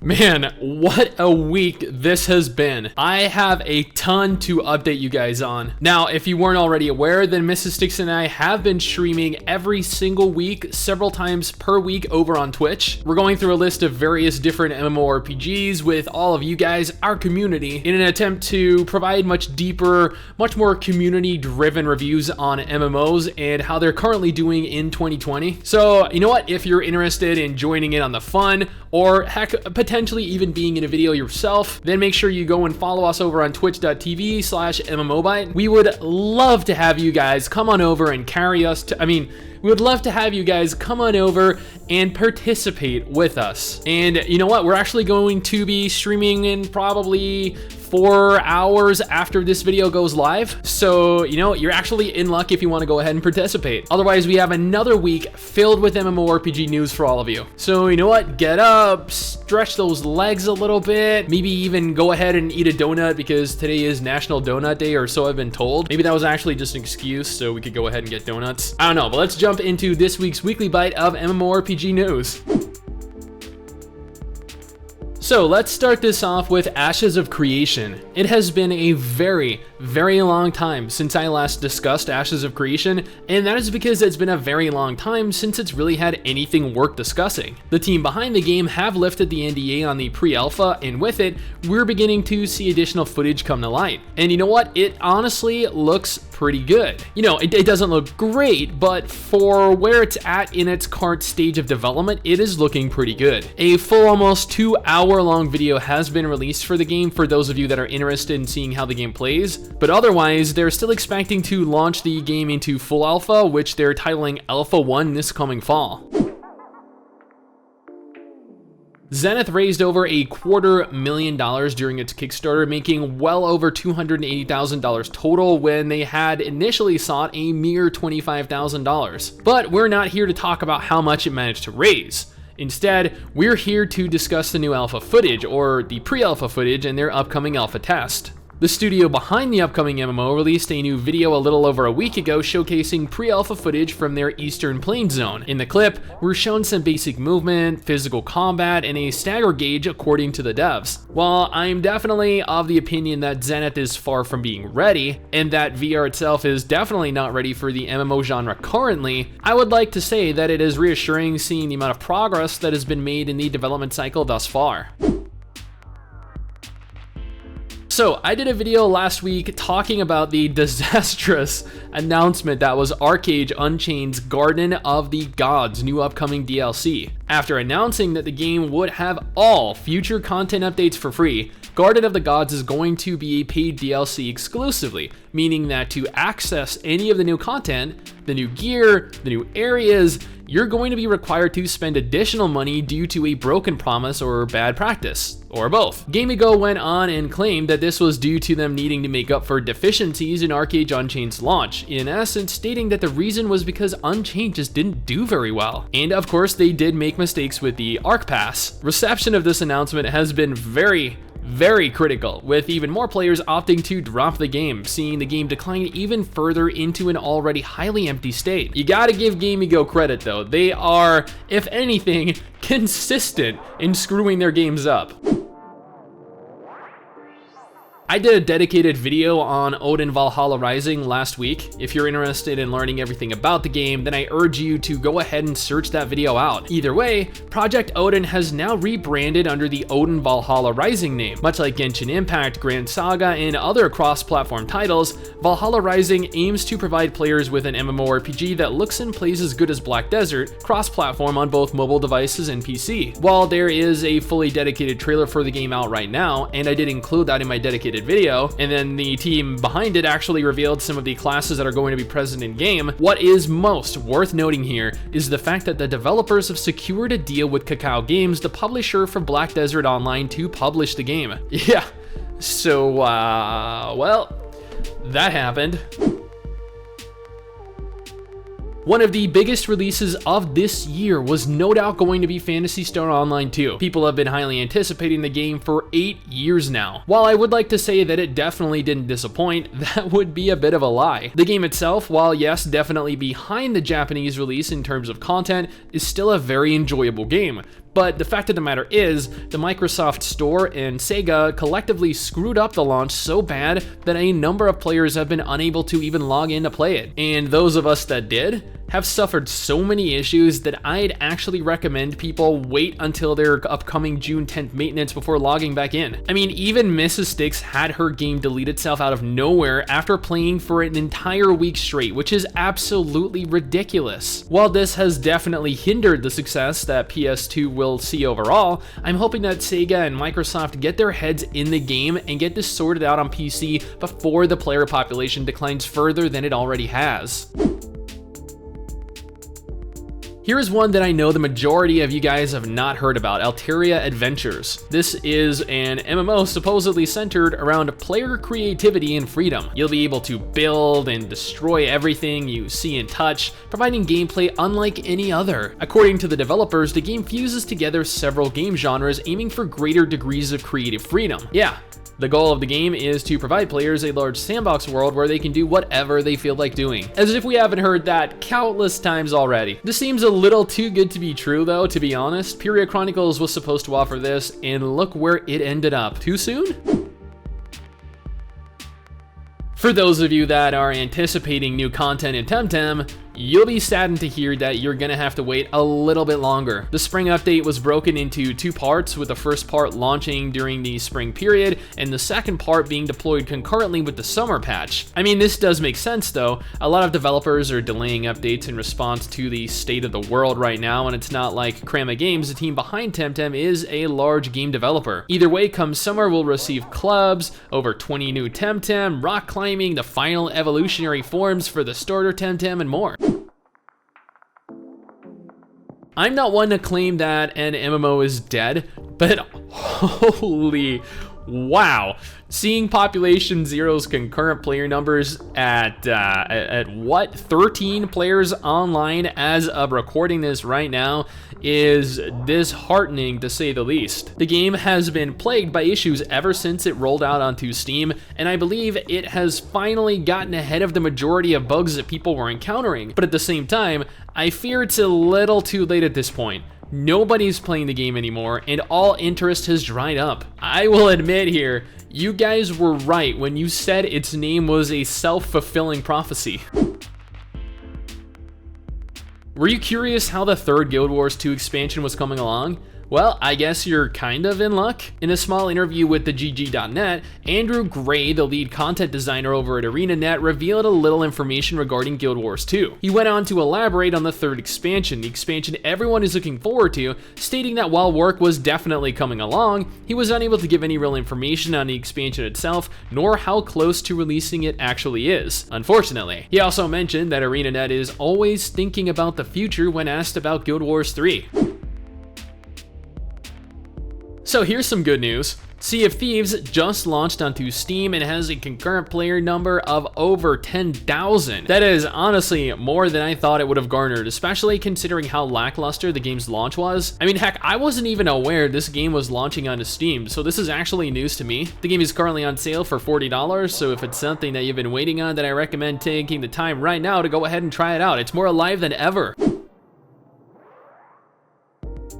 Man, what a week this has been. I have a ton to update you guys on. Now, if you weren't already aware, then Mrs. Sticks and I have been streaming every single week, several times per week over on Twitch. We're going through a list of various different MMORPGs with all of you guys, our community, in an attempt to provide much deeper, much more community-driven reviews on MMOs and how they're currently doing in 2020. So, you know what? If you're interested in joining in on the fun, or heck, potentially even being in a video yourself, then make sure you go and follow us over on twitch.tv/MMObyte. We would love to have you guys come on over and carry us to, we would love to have you guys come on over and participate with us. And you know what? We're actually going to be streaming in probably 4 hours after this video goes live. So, you know, you're actually in luck if you want to go ahead and participate. Otherwise, we have another week filled with MMORPG news for all of you. So, you know what? Get up, stretch those legs a little bit, maybe even go ahead and eat a donut because today is National Donut Day, or so I've been told. Maybe that was actually just an excuse so we could go ahead and get donuts. I don't know, but let's jump into this week's Weekly Byte of MMORPG news. So let's start this off with Ashes of Creation. It has been a very long time since I last discussed Ashes of Creation, and that is because it's been a very long time since it's really had anything worth discussing. The team behind the game have lifted the NDA on the pre-alpha, and with it, we're beginning to see additional footage come to light. And you know what? It honestly looks pretty good. You know, it doesn't look great, but for where it's at in its current stage of development, it is looking pretty good. A full almost 2-hour-long video has been released for the game for those of you that are interested in seeing how the game plays, but otherwise, they're still expecting to launch the game into full alpha, which they're titling Alpha 1 this coming fall. Zenith raised over $250,000 during its Kickstarter, making well over $280,000 total when they had initially sought a mere $25,000. But we're not here to talk about how much it managed to raise. Instead, we're here to discuss the new alpha footage, or the pre-alpha footage, and their upcoming alpha test. The studio behind the upcoming MMO released a new video a little over a week ago showcasing pre-alpha footage from their Eastern Plains zone. In the clip, we're shown some basic movement, physical combat, and a stagger gauge according to the devs. While I'm definitely of the opinion that Zenith is far from being ready, and that VR itself is definitely not ready for the MMO genre currently, I would like to say that it is reassuring seeing the amount of progress that has been made in the development cycle thus far. So I did a video last week talking about the disastrous announcement that was ArcheAge Unchained's Garden of the Gods new upcoming DLC. After announcing that the game would have all future content updates for free, Garden of the Gods is going to be a paid DLC exclusively, meaning that to access any of the new content, the new gear, the new areas, you're going to be required to spend additional money due to a broken promise or bad practice, or both. GameGo went on and claimed that this was due to them needing to make up for deficiencies in ArcheAge Unchained's launch, in essence stating that the reason was because Unchained just didn't do very well. And of course, they did make mistakes with the Arc Pass. Reception of this announcement has been very critical, with even more players opting to drop the game, seeing the game decline even further into an already highly empty state. You gotta give GameGo credit though, they are, if anything, consistent in screwing their games up. I did a dedicated video on Odin Valhalla Rising last week. If you're interested in learning everything about the game, then I urge you to go ahead and search that video out. Either way, Project Odin has now rebranded under the Odin Valhalla Rising name. Much like Genshin Impact, Grand Saga, and other cross-platform titles, Valhalla Rising aims to provide players with an MMORPG that looks and plays as good as Black Desert, cross-platform on both mobile devices and PC. While there is a fully dedicated trailer for the game out right now, and I did include that in my dedicated video, and then the team behind it actually revealed some of the classes that are going to be present in game, what is most worth noting here is the fact that the developers have secured a deal with Cacao Games, the publisher for Black Desert Online, to publish the game. Yeah, so well, that happened. One of the biggest releases of this year was no doubt going to be Phantasy Star Online 2. People have been highly anticipating the game for 8 years now. While I would like to say that it definitely didn't disappoint, that would be a bit of a lie. The game itself, while yes, definitely behind the Japanese release in terms of content, is still a very enjoyable game. But the fact of the matter is, the Microsoft Store and Sega collectively screwed up the launch so bad that a number of players have been unable to even log in to play it. And those of us that did have suffered so many issues that I'd actually recommend people wait until their upcoming June 10th maintenance before logging back in. I mean, even Mrs. Sticks had her game delete itself out of nowhere after playing for an entire week straight, which is absolutely ridiculous. While this has definitely hindered the success that PS2 will see overall, I'm hoping that Sega and Microsoft get their heads in the game and get this sorted out on PC before the player population declines further than it already has. Here is one that I know the majority of you guys have not heard about, Altaria Adventures. This is an MMO supposedly centered around player creativity and freedom. You'll be able to build and destroy everything you see and touch, providing gameplay unlike any other. According to the developers, the game fuses together several game genres, aiming for greater degrees of creative freedom. Yeah. The goal of the game is to provide players a large sandbox world where they can do whatever they feel like doing. As if we haven't heard that countless times already. This seems a little too good to be true though, to be honest. Pyria Chronicles was supposed to offer this, and look where it ended up. Too soon? For those of you that are anticipating new content in Temtem, you'll be saddened to hear that you're gonna have to wait a little bit longer. The spring update was broken into two parts, with the first part launching during the spring period and the second part being deployed concurrently with the summer patch. I mean, this does make sense though. A lot of developers are delaying updates in response to the state of the world right now, and it's not like Krama Games, the team behind Temtem, is a large game developer. Either way, come summer we'll receive clubs, over 20 new Temtem, rock climbing, the final evolutionary forms for the starter Temtem, and more. I'm not one to claim that an MMO is dead, but holy wow. Seeing Population Zero's concurrent player numbers at what, 13 players online as of recording this right now is disheartening to say the least. The game has been plagued by issues ever since it rolled out onto Steam, and I believe it has finally gotten ahead of the majority of bugs that people were encountering. But at the same time, I fear it's a little too late at this point. Nobody's playing the game anymore, and all interest has dried up. I will admit here, you guys were right when you said its name was a self-fulfilling prophecy. Were you curious how the third Guild Wars 2 expansion was coming along? Well, I guess you're kind of in luck. In a small interview with the GG.net, Andrew Gray, the lead content designer over at ArenaNet, revealed a little information regarding Guild Wars 2. He went on to elaborate on the third expansion, the expansion everyone is looking forward to, stating that while work was definitely coming along, he was unable to give any real information on the expansion itself, nor how close to releasing it actually is, unfortunately. He also mentioned that ArenaNet is always thinking about the future when asked about Guild Wars 3. So here's some good news. Sea of Thieves just launched onto Steam and has a concurrent player number of over 10,000. That is honestly more than I thought it would have garnered, especially considering how lackluster the game's launch was. I mean, heck, I wasn't even aware this game was launching onto Steam, so this is actually news to me. The game is currently on sale for $40, so if it's something that you've been waiting on, then I recommend taking the time right now to go ahead and try it out. It's more alive than ever.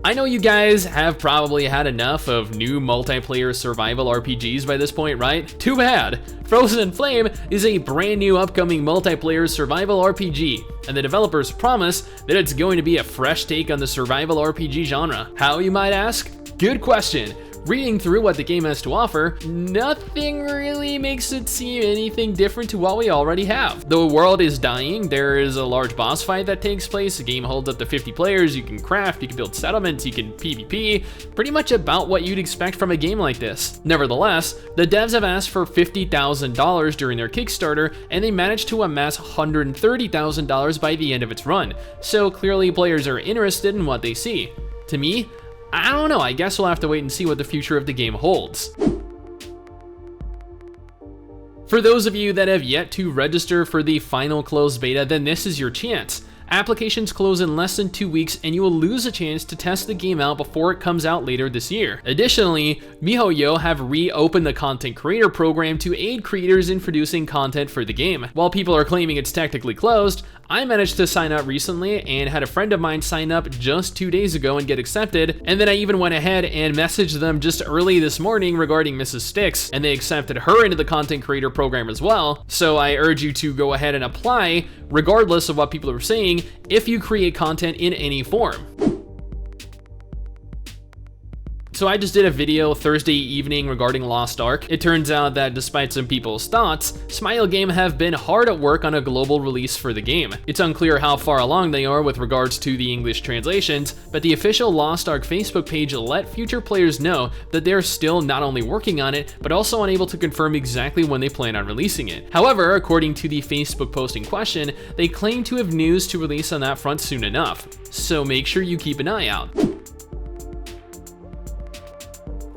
I know you guys have probably had enough of new multiplayer survival RPGs by this point, right? Too bad! Frozen Flame is a brand new upcoming multiplayer survival RPG, and the developers promise that it's going to be a fresh take on the survival RPG genre. How, you might ask? Good question. Reading through what the game has to offer, nothing really makes it seem anything different to what we already have. The world is dying, there is a large boss fight that takes place, the game holds up to 50 players, you can craft, you can build settlements, you can PvP, pretty much about what you'd expect from a game like this. Nevertheless, the devs have asked for $50,000 during their Kickstarter, and they managed to amass $130,000 by the end of its run, so clearly players are interested in what they see. To me, I don't know, I guess we'll have to wait and see what the future of the game holds. For those of you that have yet to register for the final closed beta, then this is your chance. Applications close in less than 2 weeks, and you will lose a chance to test the game out before it comes out later this year. Additionally, MiHoYo have reopened the content creator program to aid creators in producing content for the game. While people are claiming it's technically closed, I managed to sign up recently and had a friend of mine sign up just 2 days ago and get accepted, and then I even went ahead and messaged them just early this morning regarding Mrs. Sticks, and they accepted her into the content creator program as well. So I urge you to go ahead and apply regardless of what people are saying if you create content in any form. So I just did a video Thursday evening regarding Lost Ark. It turns out that despite some people's thoughts, Smile Game have been hard at work on a global release for the game. It's unclear how far along they are with regards to the English translations, but the official Lost Ark Facebook page let future players know that they're still not only working on it, but also unable to confirm exactly when they plan on releasing it. However, according to the Facebook post in question, they claim to have news to release on that front soon enough. So make sure you keep an eye out.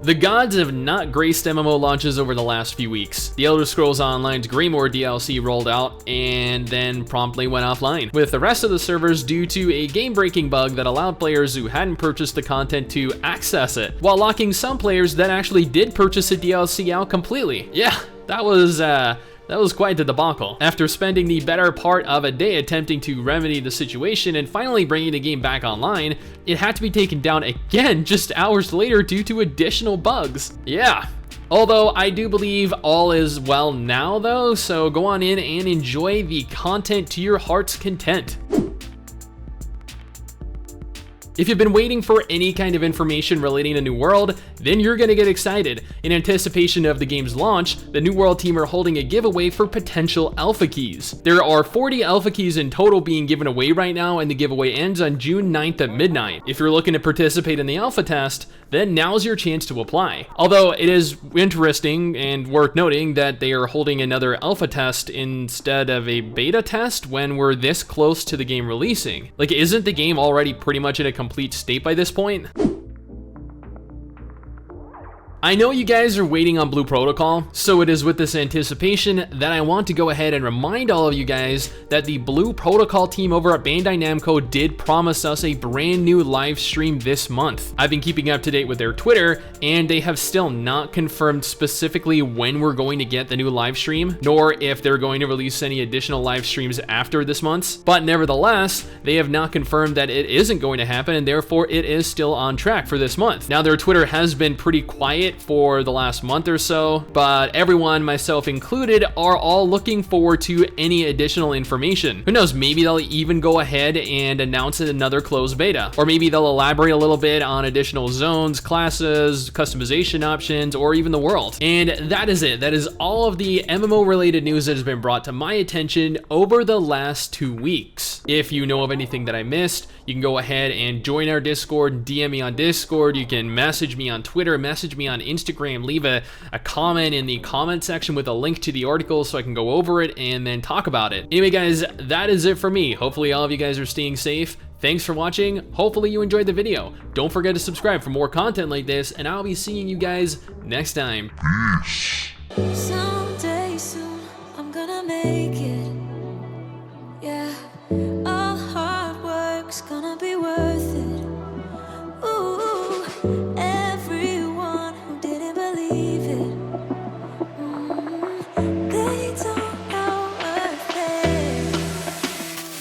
The gods have not graced MMO launches over the last few weeks. The Elder Scrolls Online's Greymoor DLC rolled out and then promptly went offline, with the rest of the servers due to a game-breaking bug that allowed players who hadn't purchased the content to access it, while locking some players that actually did purchase the DLC out completely. Yeah, that was quite the debacle. After spending the better part of a day attempting to remedy the situation and finally bringing the game back online, it had to be taken down again just hours later due to additional bugs. Yeah. Although I do believe all is well now though, so go on in and enjoy the content to your heart's content. If you've been waiting for any kind of information relating to New World, then you're gonna get excited. In anticipation of the game's launch, the New World team are holding a giveaway for potential alpha keys. There are 40 alpha keys in total being given away right now, and the giveaway ends on June 9th at midnight. If you're looking to participate in the alpha test, then now's your chance to apply. Although it is interesting and worth noting that they are holding another alpha test instead of a beta test when we're this close to the game releasing. Like, isn't the game already pretty much in a complete state by this point? I know you guys are waiting on Blue Protocol, so it is with this anticipation that I want to go ahead and remind all of you guys that the Blue Protocol team over at Bandai Namco did promise us a brand new live stream this month. I've been keeping up to date with their Twitter, and they have still not confirmed specifically when we're going to get the new live stream, nor if they're going to release any additional live streams after this month's. But nevertheless, they have not confirmed that it isn't going to happen, and therefore it is still on track for this month. Now, their Twitter has been pretty quiet for the last month or so, but everyone, myself included, are all looking forward to any additional information. Who knows, maybe they'll even go ahead and announce another closed beta, or maybe they'll elaborate a little bit on additional zones, classes, customization options, or even the world. And that is it. That is all of the MMO related news that has been brought to my attention over the last 2 weeks. If you know of anything that I missed, you can go ahead and join our Discord, DM me on Discord, you can message me on Twitter, message me on Instagram, leave a comment in the comment section with a link to the article so I can go over it and then talk about it. Anyway guys, that is it for me. Hopefully all of you guys are staying safe. Thanks for watching. Hopefully you enjoyed the video. Don't forget to subscribe for more content like this, and I'll be seeing you guys next time. Peace. Someday soon, I'm gonna make it. Yeah, all hard work's gonna be worth it. Ooh.